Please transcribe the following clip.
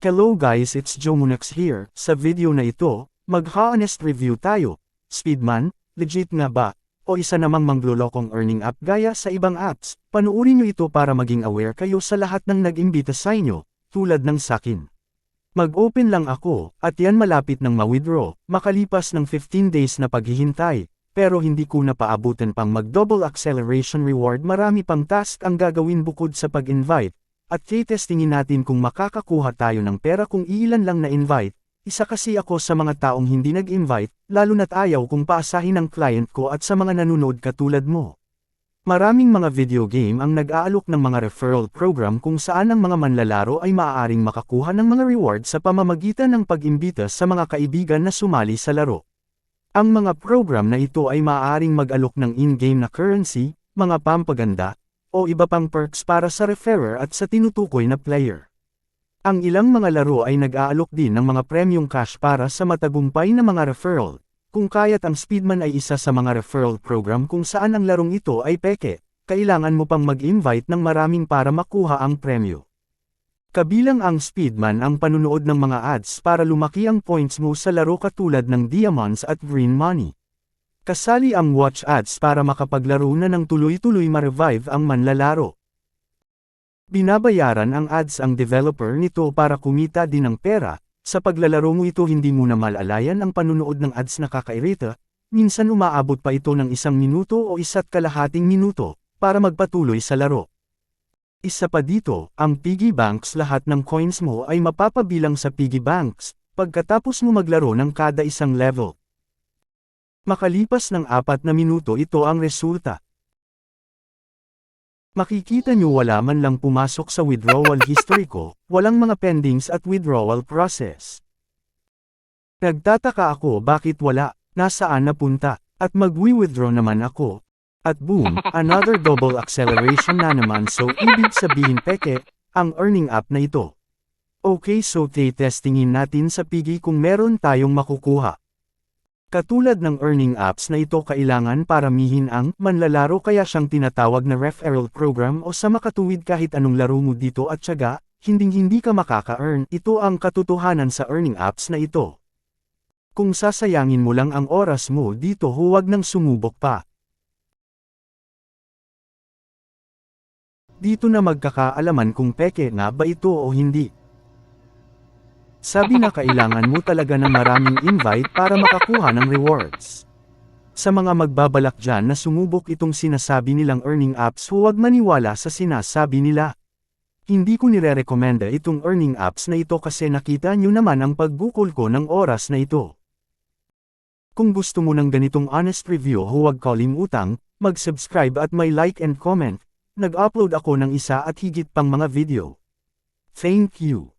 Hello guys, it's Jomunax here. Sa video na ito, mag-honest review tayo. Speedman, legit nga ba? O isa namang manglolokong earning app gaya sa ibang apps? Panuorin nyo ito para maging aware kayo sa lahat ng nag-imbita sa inyo, tulad ng sakin. Mag-open lang ako, at yan malapit ng ma-withdraw, makalipas ng 15 days na paghihintay. Pero hindi ko na paabutan pang mag-double acceleration reward, marami pang task ang gagawin bukod sa pag-invite. At testingin natin kung makakakuha tayo ng pera kung ilan lang na-invite. Isa kasi ako sa mga taong hindi nag-invite, lalo na't ayaw kung paasahin ng client ko at sa mga nanonood katulad mo. Maraming mga video game ang nag-aalok ng mga referral program kung saan ang mga manlalaro ay maaaring makakuha ng mga reward sa pamamagitan ng pag-imbita sa mga kaibigan na sumali sa laro. Ang mga program na ito ay maaaring mag-alok ng in-game na currency, mga pampaganda, o iba pang perks para sa referrer at sa tinutukoy na player. Ang ilang mga laro ay nag-aalok din ng mga premium cash para sa matagumpay na mga referral. Kung kaya't ang Speedman ay isa sa mga referral program kung saan ang larong ito ay peke, kailangan mo pang mag-invite ng maraming para makuha ang premyo. Kabilang ang Speedman ang panunood ng mga ads para lumaki ang points mo sa laro katulad ng diamonds at green money. Kasali ang watch ads para makapaglaro na ng tuloy-tuloy ma-revive ang manlalaro. Binabayaran ang ads ang developer nito para kumita din ng pera. Sa paglalaro mo ito hindi mo na malalayan ang panunood ng ads na kakairita, minsan umaabot pa ito ng 1 minuto o 1.5 minuto, para magpatuloy sa laro. Isa pa dito, ang piggy banks, lahat ng coins mo ay mapapabilang sa piggy banks, pagkatapos mo maglaro ng kada isang level. Makalipas ng 4 na minuto ito ang resulta. Makikita nyo wala man lang pumasok sa withdrawal history ko, walang mga pendings at withdrawal process. Nagtataka ako bakit wala, nasaan napunta, at mag-withdraw naman ako. At boom, another double acceleration na naman, so ibig sabihin peke, ang earning app na ito. Okay, so testingin natin sa Piggy kung meron tayong makukuha. Katulad ng earning apps na ito kailangan paramihin ang manlalaro kaya siyang tinatawag na referral program o sa makatuwid kahit anong laro mo dito at tiyaga, hindi ka makaka-earn. Ito ang katotohanan sa earning apps na ito. Kung sasayangin mo lang ang oras mo dito huwag nang sumubok pa. Dito na magkakaalaman kung peke nga ba ito o hindi. Sabi na kailangan mo talaga ng maraming invite para makakuha ng rewards. Sa mga magbabalak dyan na sumubok itong sinasabi nilang earning apps huwag maniwala sa sinasabi nila. Hindi ko nire-recommenda itong earning apps na ito kasi nakita nyo naman ang pagbukol ko ng oras na ito. Kung gusto mo ng ganitong honest review huwag kalimutang mag-subscribe at may like and comment. Nag-upload ako ng isa at higit pang mga video. Thank you.